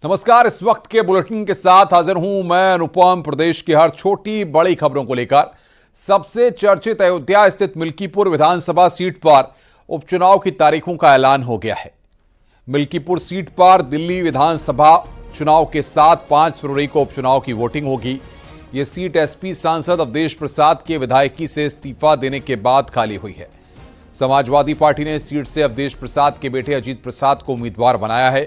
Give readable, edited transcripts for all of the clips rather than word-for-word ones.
नमस्कार। इस वक्त के बुलेटिन के साथ हाजिर हूं मैं अनुपम। प्रदेश की हर छोटी बड़ी खबरों को लेकर सबसे चर्चित अयोध्या स्थित मिल्कीपुर विधानसभा सीट पर उपचुनाव की तारीखों का ऐलान हो गया है। मिल्कीपुर सीट पर दिल्ली विधानसभा चुनाव के साथ 5 फरवरी को उपचुनाव की वोटिंग होगी। यह सीट एसपी सांसद अवधेश प्रसाद के विधायकी से इस्तीफा देने के बाद खाली हुई है। समाजवादी पार्टी ने इस सीट से अवधेश प्रसाद के बेटे अजीत प्रसाद को उम्मीदवार बनाया है।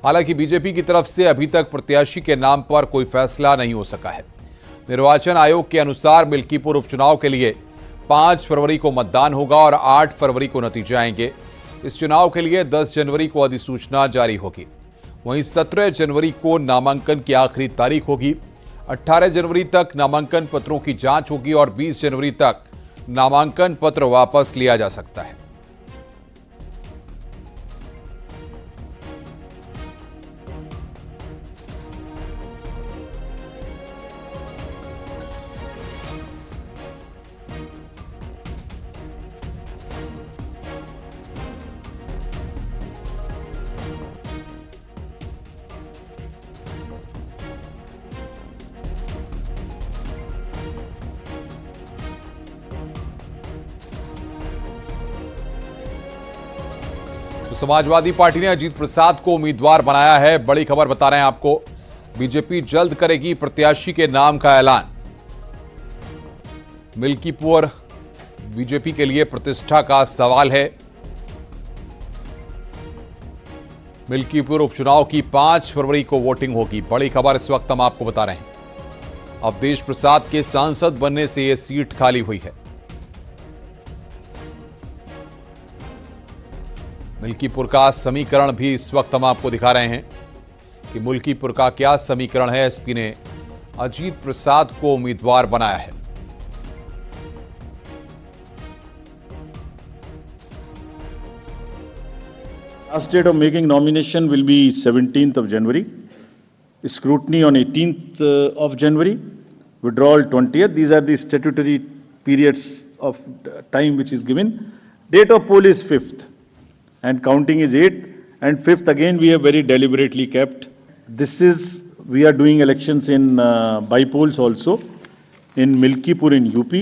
हालांकि बीजेपी की तरफ से अभी तक प्रत्याशी के नाम पर कोई फैसला नहीं हो सका है। निर्वाचन आयोग के अनुसार मिल्कीपुर उपचुनाव के लिए 5 फरवरी को मतदान होगा और 8 फरवरी को नतीजे आएंगे। इस चुनाव के लिए 10 जनवरी को अधिसूचना जारी होगी। वहीं 17 जनवरी को नामांकन की आखिरी तारीख होगी। 18 जनवरी तक नामांकन पत्रों की जांच होगी और 20 जनवरी तक नामांकन पत्र वापस लिया जा सकता है। तो समाजवादी पार्टी ने अजीत प्रसाद को उम्मीदवार बनाया है। बड़ी खबर बता रहे हैं आपको, बीजेपी जल्द करेगी प्रत्याशी के नाम का ऐलान। मिल्कीपुर बीजेपी के लिए प्रतिष्ठा का सवाल है। मिल्कीपुर उपचुनाव की 5 फरवरी को वोटिंग होगी। बड़ी खबर इस वक्त हम आपको बता रहे हैं। अवधेश प्रसाद के सांसद बनने से यह सीट खाली हुई है। मिल्कीपुर का समीकरण भी इस वक्त हम आपको दिखा रहे हैं कि मिल्कीपुर का क्या समीकरण है। एसपी ने अजीत प्रसाद को उम्मीदवार बनाया है। Last date of making nomination will be 17th of January. Scrutiny on 18th of January. Withdrawal 20th. These are the statutory periods of time which is given. Date of poll is 5th. And counting is 8th. And 5th again we have very deliberately kept. We are doing elections in by polls also. In Milkipur in UP.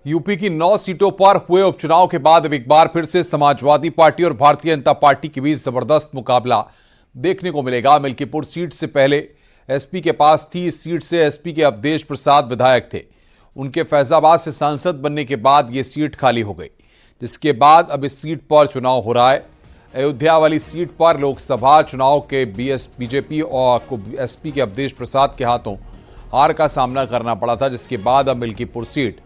UP की 9 सीटों पर हुए उपचुनाव के बाद अब एक बार फिर से समाजवादी पार्टी और भारतीय जनता पार्टी के बीच जबरदस्त मुकाबला देखने को मिलेगा। मिल्कीपुर सीट से पहले एसपी के पास थी। इस सीट से एसपी के अवधेश प्रसाद विधायक थे। उनके फैजाबाद से सांसद बनने के बाद यह सीट खाली हो गई, जिसके बाद अब इस सीट पर चुनाव हो रहा है। अयोध्या वाली सीट पर लोकसभा चुनाव के बीजेपी और एसपी के अवधेश प्रसाद के हाथों हार का सामना करना पड़ा था, जिसके बाद अब मिल्कीपुर सीट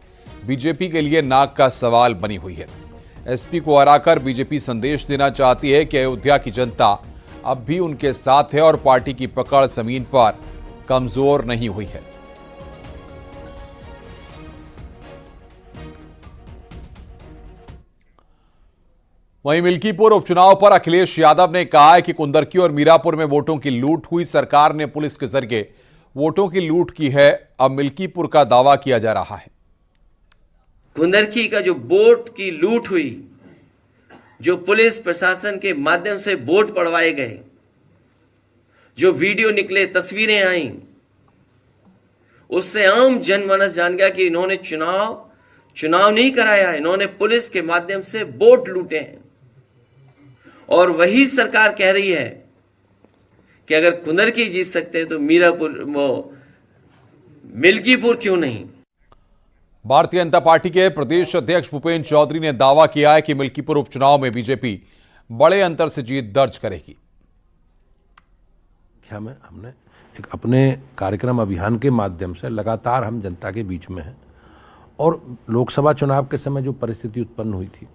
बीजेपी के लिए नाक का सवाल बनी हुई है। एसपी को हराकर बीजेपी संदेश देना चाहती है कि अयोध्या की जनता अब भी उनके साथ है और पार्टी की पकड़ जमीन पर कमजोर नहीं हुई है। वहीं मिल्कीपुर उपचुनाव पर अखिलेश यादव ने कहा है कि कुंदरकी और मीरापुर में वोटों की लूट हुई। सरकार ने पुलिस के जरिए वोटों की लूट की है। अब मिल्कीपुर का दावा किया जा रहा है। कुंदरकी का जो वोट की लूट हुई, जो पुलिस प्रशासन के माध्यम से वोट पड़वाए गए, जो वीडियो निकले, तस्वीरें आई, उससे आम जनमानस जान गया कि इन्होंने चुनाव नहीं कराया, इन्होंने पुलिस के माध्यम से वोट लूटे हैं। और वही सरकार कह रही है कि अगर कुंदरकी जीत सकते हैं तो मिल्कीपुर क्यों नहीं। भारतीय जनता पार्टी के प्रदेश अध्यक्ष भूपेंद्र चौधरी ने दावा किया है कि मिल्कीपुर उपचुनाव में बीजेपी बड़े अंतर से जीत दर्ज करेगी। हमने एक अपने कार्यक्रम अभियान के माध्यम से लगातार हम जनता के बीच में हैं और लोकसभा चुनाव के समय जो परिस्थिति उत्पन्न हुई थी,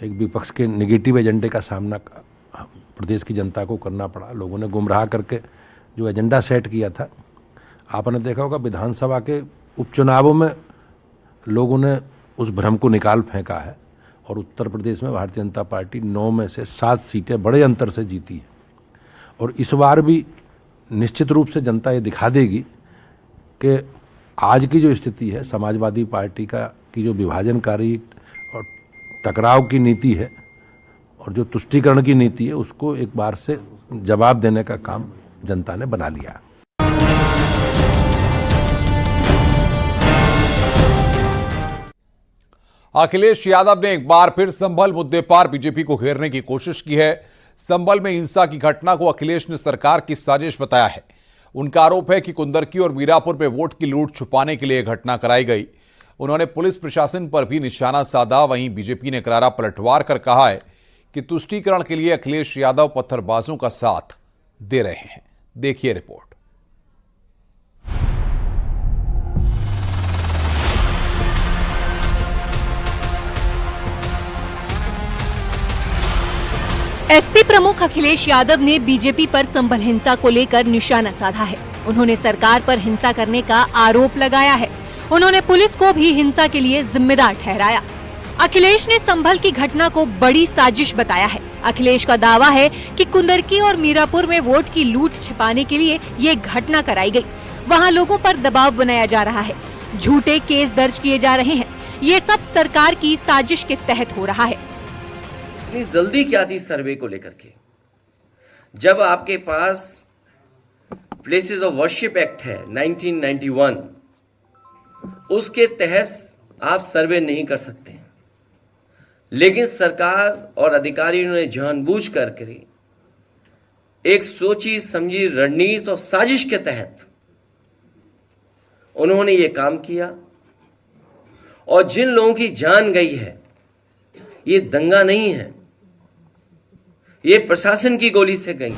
एक विपक्ष के नेगेटिव एजेंडे का सामना प्रदेश की जनता को करना पड़ा। लोगों ने गुमराह करके जो एजेंडा सेट किया था, आपने देखा होगा विधानसभा के उपचुनावों में लोगों ने उस भ्रम को निकाल फेंका है और उत्तर प्रदेश में भारतीय जनता पार्टी 9 में से 7 सीटें बड़े अंतर से जीती है। और इस बार भी निश्चित रूप से जनता ये दिखा देगी कि आज की जो स्थिति है, समाजवादी पार्टी की जो विभाजनकारी और टकराव की नीति है, और जो तुष्टीकरण की नीति है उसको एक बार से जवाब देने का काम जनता ने बना लिया। अखिलेश यादव ने एक बार फिर संभल मुद्दे पर बीजेपी को घेरने की कोशिश की है। संभल में हिंसा की घटना को अखिलेश ने सरकार की साजिश बताया है। उनका आरोप है कि कुंदरकी और मीरापुर में वोट की लूट छुपाने के लिए घटना कराई गई। उन्होंने पुलिस प्रशासन पर भी निशाना साधा। वहीं बीजेपी ने करारा पलटवार कर कहा है कि तुष्टीकरण के लिए अखिलेश यादव पत्थरबाजों का साथ दे रहे हैं। देखिए रिपोर्ट। एसपी प्रमुख अखिलेश यादव ने बीजेपी पर संभल हिंसा को लेकर निशाना साधा है। उन्होंने सरकार पर हिंसा करने का आरोप लगाया है। उन्होंने पुलिस को भी हिंसा के लिए जिम्मेदार ठहराया। अखिलेश ने संभल की घटना को बड़ी साजिश बताया है। अखिलेश का दावा है कि कुंदरकी और मीरापुर में वोट की लूट छिपाने के लिए ये घटना कराई गई। वहाँ लोगों पर दबाव बनाया जा रहा है, झूठे केस दर्ज किए जा रहे हैं। ये सब सरकार की साजिश के तहत हो रहा है। इतनी जल्दी क्या थी सर्वे को लेकर के? जब आपके पास प्लेसेस ऑफ वर्शिप एक्ट है 1991, उसके तहत आप सर्वे नहीं कर सकते। लेकिन सरकार और अधिकारियों ने जानबूझ कर एक सोची समझी रणनीति और साजिश के तहत उन्होंने ये काम किया। और जिन लोगों की जान गई है, ये दंगा नहीं है, ये प्रशासन की गोली से गई।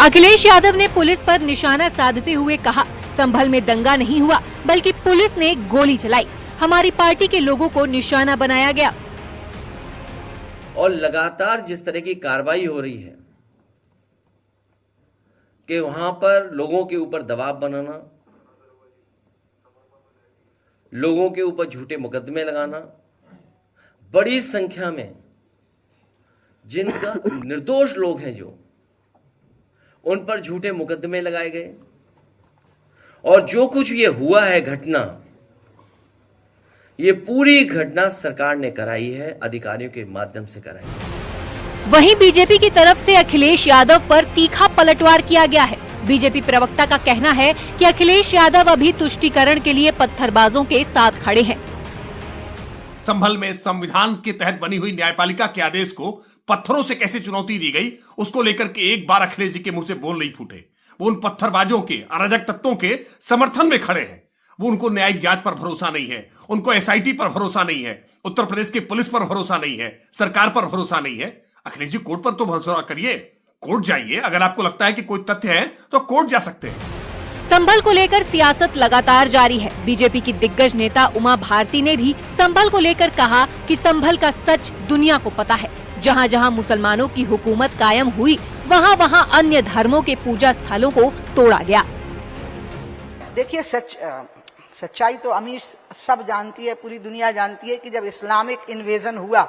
अखिलेश यादव ने पुलिस पर निशाना साधते हुए कहा, संभल में दंगा नहीं हुआ बल्कि पुलिस ने गोली चलाई। हमारी पार्टी के लोगों को निशाना बनाया गया। और लगातार जिस तरह की कार्रवाई हो रही है कि वहां पर लोगों के ऊपर दबाव बनाना, लोगों के ऊपर झूठे मुकदमे लगाना, बड़ी संख्या में जिनका निर्दोष लोग हैं जो उन पर झूठे मुकदमे लगाए गए। और जो कुछ ये हुआ है घटना, ये पूरी घटना सरकार ने कराई है, अधिकारियों के माध्यम से कराई है। वहीं बीजेपी की तरफ से अखिलेश यादव पर तीखा पलटवार किया गया है। बीजेपी प्रवक्ता का कहना है कि अखिलेश यादव अभी तुष्टीकरण के लिए पत्थरबाजों के साथ खड़े हैं। संभल में संविधान के तहत बनी हुई न्यायपालिका के आदेश को पत्थरों से कैसे चुनौती दी गई, उसको लेकर के एक बार अखिलेश जी के मुंह से बोल नहीं फूटे। वो उन पत्थरबाजों के, अराजक तत्वों के समर्थन में खड़े हैं। वो उनको न्यायिक जांच पर भरोसा नहीं है, उनको एसआईटी पर भरोसा नहीं है, उत्तर प्रदेश की पुलिस पर भरोसा नहीं है, सरकार पर भरोसा नहीं है। अखिलेश जी कोर्ट पर तो भरोसा करिए, कोर्ट जाइए। अगर आपको लगता है कि कोई तथ्य है तो कोर्ट जा सकते हैं। संभल को लेकर सियासत लगातार जारी है। बीजेपी की दिग्गज नेता उमा भारती ने भी संभल को लेकर कहा कि संभल का सच दुनिया को पता है। जहां जहां मुसलमानों की हुकूमत कायम हुई, वहां वहां अन्य धर्मों के पूजा स्थलों को तोड़ा गया। देखिए, सच्चाई तो अमीर सब जानती है, पूरी दुनिया जानती है कि जब इस्लामिक इन्वेजन हुआ,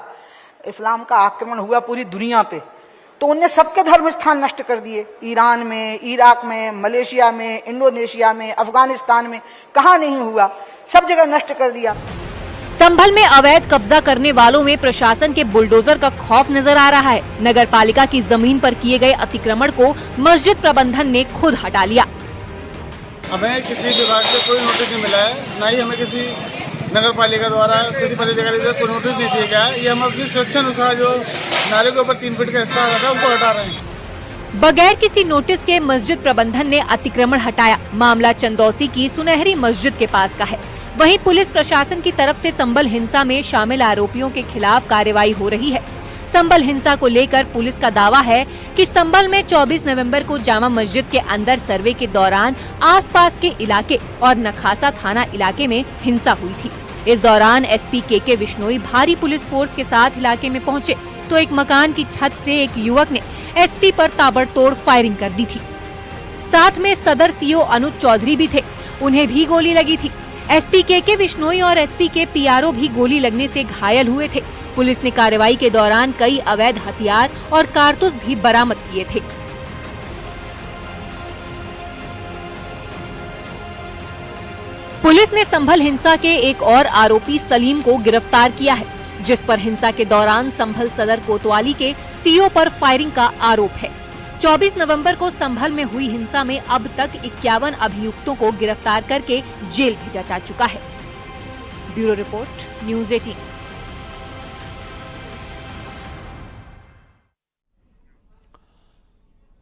इस्लाम का आक्रमण हुआ पूरी दुनिया पे, तो उनने सबके धर्म स्थान नष्ट कर दिए। ईरान में, इराक में, मलेशिया में, इंडोनेशिया में, अफगानिस्तान में, कहाँ नहीं हुआ, सब जगह नष्ट कर दिया। संभल में अवैध कब्जा करने वालों में प्रशासन के बुलडोजर का खौफ नजर आ रहा है। नगर पालिका की जमीन पर किए गए अतिक्रमण को मस्जिद प्रबंधन ने खुद हटा लिया। हमें किसी विभाग से कोई नोटिस नहीं मिला है, न ही हमें किसी नगर पालिका द्वारा किसी पदाधिकारी से कोई नोटिस नहीं दिया गया है। ये हम अपनी स्वेच्छानुसार जो नाले के ऊपर 3 फीट का हिस्सा रखा है उनको हटा रहे हैं। बगैर किसी नोटिस के मस्जिद प्रबंधन ने अतिक्रमण हटाया। मामला चंदौसी की सुनहरी मस्जिद के पास का है। वहीं पुलिस प्रशासन की तरफ से संभल हिंसा में शामिल आरोपियों के खिलाफ कार्रवाई हो रही है। संभल हिंसा को लेकर पुलिस का दावा है कि संभल में 24 नवंबर को जामा मस्जिद के अंदर सर्वे के दौरान आसपास के इलाके और नखासा थाना इलाके में हिंसा हुई थी। इस दौरान एसपी के विश्नोई भारी पुलिस फोर्स के साथ इलाके में पहुंचे तो एक मकान की छत से एक युवक ने एसपी पर ताबड़तोड़ फायरिंग कर दी थी। साथ में सदर सीओ अनुज चौधरी भी थे, उन्हें भी गोली लगी थी। एसपी के विश्नोई और एसपी के पीआरओ भी गोली लगने से घायल हुए थे। पुलिस ने कार्रवाई के दौरान कई अवैध हथियार और कारतूस भी बरामद किए थे। पुलिस ने संभल हिंसा के एक और आरोपी सलीम को गिरफ्तार किया है। जिस पर हिंसा के दौरान संभल सदर कोतवाली के सीओ पर फायरिंग का आरोप है। 24 नवंबर को संभल में हुई हिंसा में अब तक 51 अभियुक्तों को गिरफ्तार करके जेल भेजा जा चुका है। Bureau report, news 18।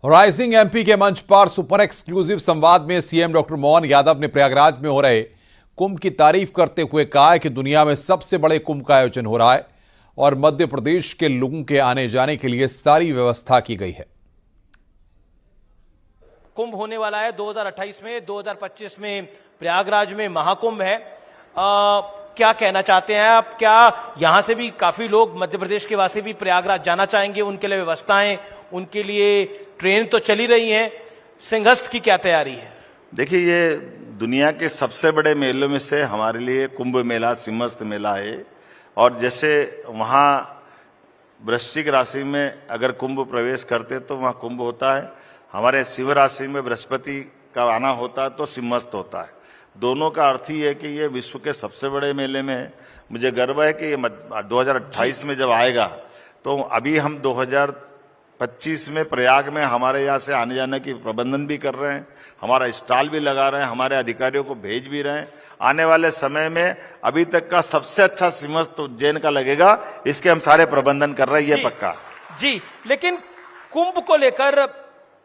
Rising MP के मंच पर सुपर एक्सक्लूसिव संवाद में सीएम डॉक्टर मोहन यादव ने प्रयागराज में हो रहे कुंभ की तारीफ करते हुए कहा है कि दुनिया में सबसे बड़े कुंभ का आयोजन हो रहा है और मध्य प्रदेश के लोगों के आने जाने के लिए सारी व्यवस्था की गई है। कुंभ होने वाला है 2028 में, 2025 में प्रयागराज में महाकुंभ है। क्या कहना चाहते हैं आप? क्या यहां से भी काफी लोग मध्य प्रदेश के वासी भी प्रयागराज जाना चाहेंगे? उनके लिए व्यवस्थाएं, उनके लिए ट्रेन तो चली रही हैं, सिंहस्थ की क्या तैयारी है? देखिए, ये दुनिया के सबसे बड़े मेलों में से हमारे लिए कुंभ मेला सिंहस्थ मेला है। और जैसे वहां वृश्चिक राशि में अगर कुंभ प्रवेश करते तो वहां कुंभ होता है, हमारे सिंह राशि में बृहस्पति का आना होता है तो सिंहस्थ होता है। दोनों का अर्थ ही है कि ये विश्व के सबसे बड़े मेले में है। मुझे गर्व है कि ये 2028 में जब आएगा तो अभी हम 2025 में प्रयाग में हमारे यहाँ से आने जाने की प्रबंधन भी कर रहे हैं, हमारा स्टॉल भी लगा रहे हैं, हमारे अधिकारियों को भेज भी रहे हैं। आने वाले समय में अभी तक का सबसे अच्छा सिंहस्थ उज्जैन का लगेगा, इसके हम सारे प्रबंधन कर रहे हैं, ये पक्का जी। लेकिन कुंभ को लेकर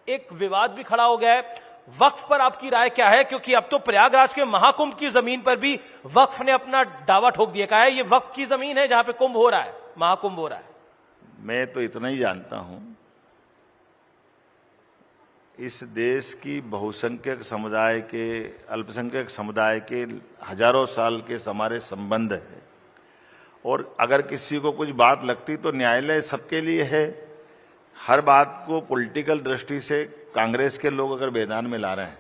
एक विवाद भी खड़ा हो गया है। वक्फ पर आपकी राय क्या है? क्योंकि अब तो प्रयागराज के महाकुंभ की जमीन पर भी वक्फ ने अपना दावा ठोक दिया। कहा है ये वक्फ की जमीन है जहां पे कुंभ हो रहा है, महाकुंभ हो रहा है। मैं तो इतना ही जानता हूं, इस देश की बहुसंख्यक समुदाय के, अल्पसंख्यक समुदाय के हजारों साल के हमारे संबंध है और अगर किसी को कुछ बात लगती तो न्यायालय सबके लिए है। हर बात को पॉलिटिकल दृष्टि से कांग्रेस के लोग अगर मैदान में ला रहे हैं।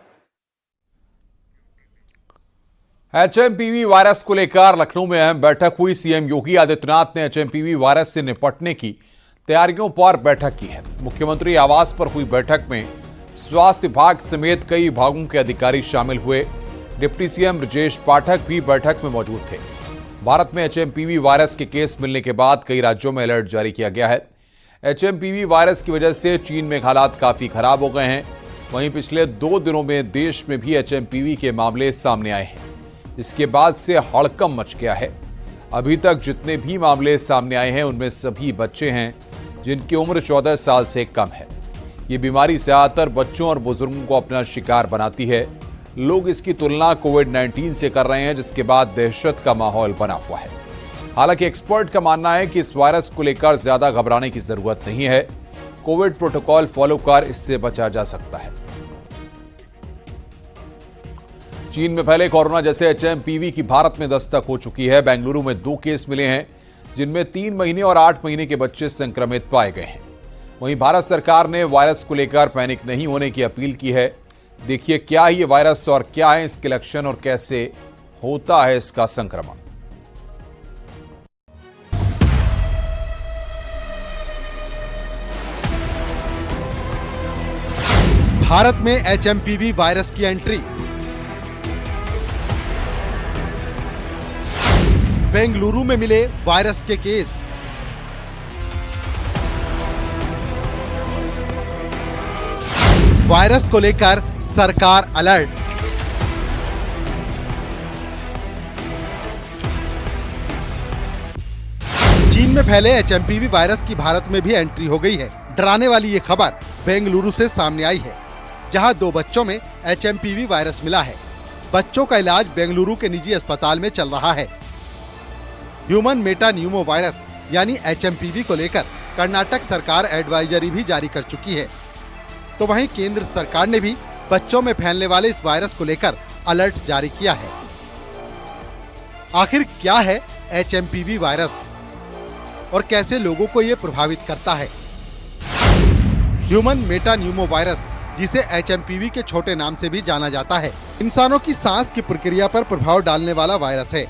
एचएमपीवी वायरस को लेकर लखनऊ में अहम बैठक हुई। सीएम योगी आदित्यनाथ ने एचएमपीवी वायरस से निपटने की तैयारियों पर बैठक की है। मुख्यमंत्री आवास पर हुई बैठक में स्वास्थ्य विभाग समेत कई विभागों के अधिकारी शामिल हुए। डिप्टी सीएम ब्रजेश पाठक भी बैठक में मौजूद थे। भारत में एचएमपीवी वायरस के केस मिलने के बाद कई राज्यों में अलर्ट जारी किया गया है। एचएमपीवी वायरस की वजह से चीन में हालात काफी खराब हो गए हैं। वहीं पिछले 2 दिनों में देश में भी एचएमपीवी के मामले सामने आए हैं। इसके बाद से हड़कंप मच गया है। अभी तक जितने भी मामले सामने आए हैं उनमें सभी बच्चे हैं जिनकी उम्र 14 साल से कम है। ये बीमारी ज्यादातर बच्चों और बुजुर्गों को अपना शिकार बनाती है। लोग इसकी तुलना कोविड-19 से कर रहे हैं, जिसके बाद दहशत का माहौल बना हुआ है। हालांकि एक्सपर्ट का मानना है कि इस वायरस को लेकर ज्यादा घबराने की जरूरत नहीं है। कोविड प्रोटोकॉल फॉलो कर इससे बचा जा सकता है। चीन में फैले कोरोना जैसे एचएमपीवी की भारत में दस्तक हो चुकी है। बेंगलुरु में 2 केस मिले हैं, जिनमें 3 महीने और 8 महीने के बच्चे संक्रमित पाए गए हैं। वहीं भारत सरकार ने वायरस को लेकर पैनिक नहीं होने की अपील की है। देखिए क्या है ये वायरस और क्या है इसके लक्षण और कैसे होता है इसका संक्रमण। भारत में एचएमपीवी वायरस की एंट्री। बेंगलुरु में मिले वायरस के केस। वायरस को लेकर सरकार अलर्ट। चीन में फैले एचएमपीवी वायरस की भारत में भी एंट्री हो गई है। डराने वाली ये खबर बेंगलुरु से सामने आई है, जहां 2 बच्चों में एचएमपीवी वायरस मिला है। बच्चों का इलाज बेंगलुरु के निजी अस्पताल में चल रहा है। ह्यूमन मेटा न्यूमो वायरस यानी एचएमपीवी को लेकर कर्नाटक सरकार एडवाइजरी भी जारी कर चुकी है। तो वहीं केंद्र सरकार ने भी बच्चों में फैलने वाले इस वायरस को लेकर अलर्ट जारी किया है। आखिर क्या है एचएमपीवी वायरस और कैसे लोगों को ये प्रभावित करता है? ह्यूमन मेटा न्यूमो वायरस, जिसे एचएमपीवी के छोटे नाम से भी जाना जाता है, इंसानों की सांस की प्रक्रिया पर प्रभाव डालने वाला वायरस है।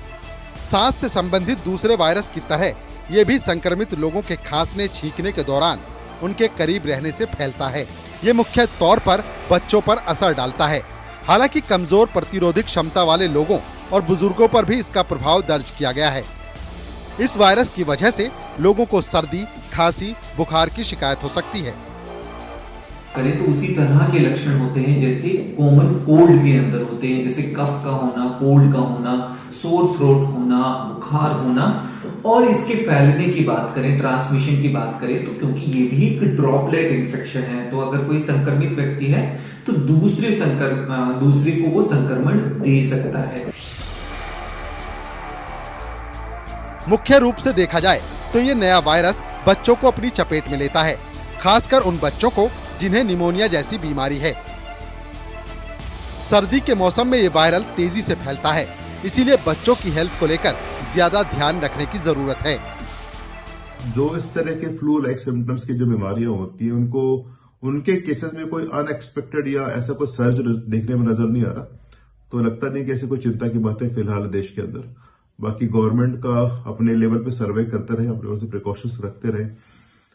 सांस से संबंधित दूसरे वायरस की तरह ये भी संक्रमित लोगों के खांसने छींकने के दौरान उनके करीब रहने से फैलता है। ये मुख्य तौर पर बच्चों पर असर डालता है। हालांकि कमजोर प्रतिरोधक क्षमता वाले लोगों और बुजुर्गों पर भी इसका प्रभाव दर्ज किया गया है। इस वायरस की वजह से लोगों को सर्दी, खांसी, बुखार की शिकायत हो सकती है। करें तो उसी तरह के लक्षण होते हैं जैसे कॉमन कोल्ड के अंदर होते हैं, जैसे कफ का होना, कोल्ड का होना, सोर थ्रोट होना, बुखार होना। और इसके फैलने की बात करें, ट्रांसमिशन की बात करें, तो क्योंकि ये भी एक ड्रॉपलेट इन्फेक्शन है, तो अगर कोई संक्रमित व्यक्ति है तो दूसरे को वो संक्रमण दे सकता है। मुख्य रूप से देखा जाए तो ये नया वायरस बच्चों को अपनी चपेट में लेता है, खासकर उन बच्चों को जिन्हें निमोनिया जैसी बीमारी है। सर्दी के मौसम में ये वायरल तेजी से फैलता है, इसीलिए बच्चों की हेल्थ को लेकर ज्यादा ध्यान रखने की जरूरत है। जो इस तरह के फ्लू लाइक सिम्टम्स की जो बीमारियां होती हैं, उनके केसेस में कोई अनएक्सपेक्टेड या ऐसा कोई सर्ज देखने में नजर नहीं आ रहा, तो लगता नहीं कि ऐसी कोई चिंता की बात है फिलहाल देश के अंदर। बाकी गवर्नमेंट का अपने लेवल पे सर्वे करते रहे, अपने ओर से प्रिकॉशंस रखते रहे,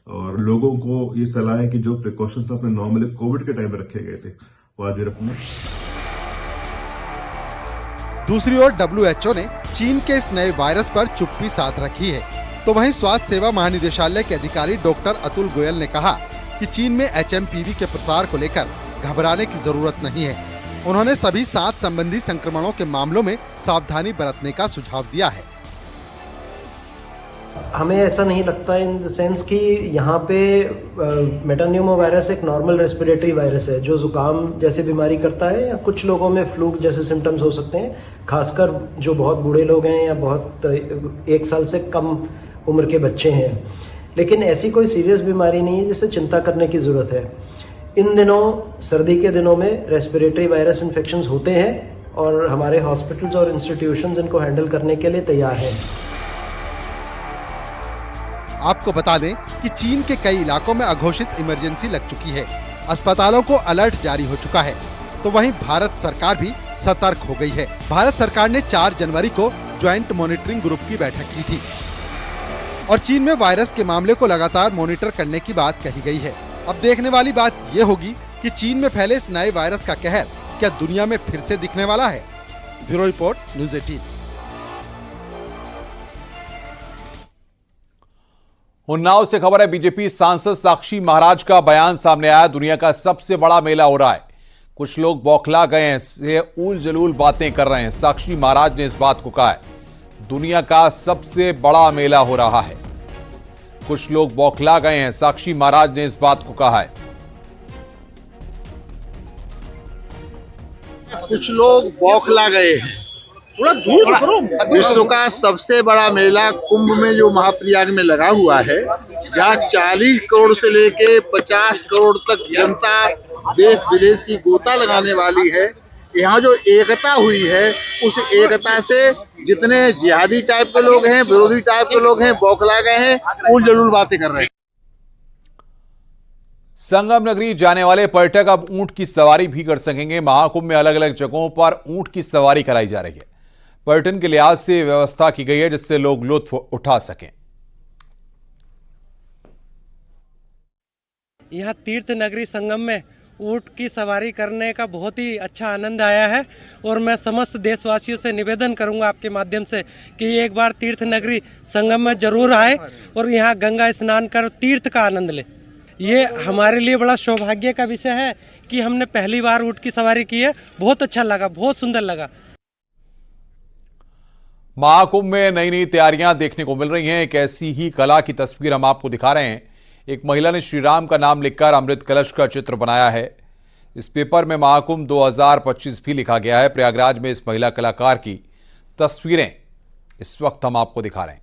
और लोगों को ये सलाह है कि जो प्रिकॉशंस अपने नॉर्मली कोविड के टाइम में रखे गए थे वो आज भी रखना। दूसरी ओर WHO ने चीन के इस नए वायरस पर चुप्पी साध रखी है, तो वहीं स्वास्थ्य सेवा महानिदेशालय के अधिकारी डॉक्टर अतुल गोयल ने कहा कि चीन में HMPV के प्रसार को लेकर घबराने की जरूरत नहीं है। उन्होंने सभी सांस संबंधी संक्रमणों के मामलों में सावधानी बरतने का सुझाव दिया है। हमें ऐसा नहीं लगता इन द सेंस कि यहाँ पे मेटान्यूमो वायरस एक नॉर्मल रेस्पिरेटरी वायरस है जो जुकाम जैसी बीमारी करता है, या कुछ लोगों में फ्लू जैसे सिम्टम्स हो सकते हैं, खासकर जो बहुत बूढ़े लोग हैं या बहुत 1 साल से कम उम्र के बच्चे हैं। लेकिन ऐसी कोई सीरियस बीमारी नहीं है जिससे चिंता करने की जरूरत है। इन दिनों, सर्दी के दिनों में रेस्पिरेटरी वायरस इन्फेक्शंस होते हैं और हमारे हॉस्पिटल्स और इंस्टीट्यूशंस इनको हैंडल करने के लिए तैयार हैं। आपको बता दें कि चीन के कई इलाकों में अघोषित इमरजेंसी लग चुकी है, अस्पतालों को अलर्ट जारी हो चुका है, तो वहीं भारत सरकार भी सतर्क हो गई है। भारत सरकार ने 4 जनवरी को ज्वाइंट मॉनिटरिंग ग्रुप की बैठक की थी और चीन में वायरस के मामले को लगातार मॉनिटर करने की बात कही गई है। अब देखने वाली बात ये होगी कि चीन में फैले इस नए वायरस का कहर क्या दुनिया में फिर से दिखने वाला है। Bureau report, news 18। उन्नाव से खबर है, बीजेपी सांसद साक्षी महाराज का बयान सामने आया। दुनिया का सबसे बड़ा मेला हो रहा है, कुछ लोग बौखला गए हैं, से उल जलूल बातें कर रहे हैं। साक्षी महाराज ने इस बात को कहा है, दुनिया का सबसे बड़ा मेला हो रहा है, कुछ लोग बौखला गए हैं। साक्षी महाराज ने इस बात को कहा है। कुछ लोग बौखला गए हैं। विश्व का सबसे बड़ा मेला कुंभ में जो महाप्रयाग में लगा हुआ है, जहाँ 40 करोड़ से लेके 50 करोड़ तक जनता देश विदेश की गोता लगाने वाली है। यहाँ जो एकता हुई है, उस एकता से जितने जिहादी टाइप के लोग हैं, विरोधी टाइप के लोग हैं, बौखला गए हैं, उल जलूल बातें कर रहे हैं। संगम नगरी जाने वाले पर्यटक अब ऊंट की सवारी भी कर सकेंगे। महाकुंभ में अलग अलग जगहों पर ऊंट की सवारी कराई जा रही है। पर्यटन के लिहाज से व्यवस्था की गई है जिससे लोग लुत्फ उठा सकें। यहाँ तीर्थ नगरी संगम में ऊंट की सवारी करने का बहुत ही अच्छा आनंद आया है और मैं समस्त देशवासियों से निवेदन करूंगा आपके माध्यम से कि एक बार तीर्थ नगरी संगम में जरूर आए और यहाँ गंगा स्नान कर तीर्थ का आनंद ले। ये हमारे लिए बड़ा सौभाग्य का विषय है कि हमने पहली बार ऊंट की सवारी की है। बहुत अच्छा लगा, बहुत सुंदर लगा। महाकुंभ में नई नई तैयारियां देखने को मिल रही हैं। एक ऐसी ही कला की तस्वीर हम आपको दिखा रहे हैं। एक महिला ने श्री राम का नाम लिखकर अमृत कलश का चित्र बनाया है। इस पेपर में महाकुंभ 2025 भी लिखा गया है। प्रयागराज में इस महिला कलाकार की तस्वीरें इस वक्त हम आपको दिखा रहे हैं।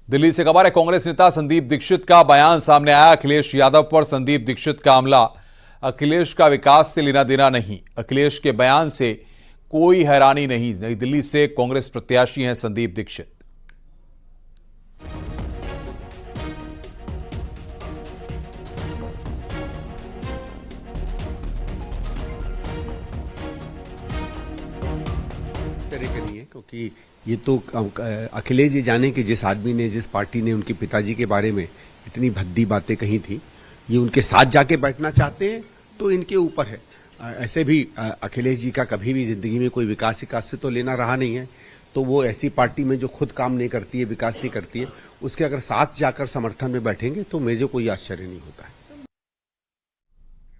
दिल्ली से खबर है, कांग्रेस नेता संदीप दीक्षित का बयान सामने आया। अखिलेश यादव पर संदीप दीक्षित का हमला। अखिलेश का विकास से लेना देना नहीं, अखिलेश के बयान से कोई हैरानी नहीं। नई दिल्ली से कांग्रेस प्रत्याशी हैं संदीप दीक्षित। तरह के लिए क्योंकि ये तो अखिलेश जी जाने कि जिस आदमी ने, जिस पार्टी ने उनके पिताजी के बारे में इतनी भद्दी बातें कही थी, ये उनके साथ जाके बैठना चाहते हैं तो इनके ऊपर है। ऐसे भी अखिलेश जी का कभी भी जिंदगी में कोई विकास से तो लेना रहा नहीं है, तो वो ऐसी पार्टी में जो खुद काम नहीं करती है, विकास नहीं करती है, उसके अगर साथ जाकर समर्थन में बैठेंगे तो मुझे कोई आश्चर्य नहीं होता है।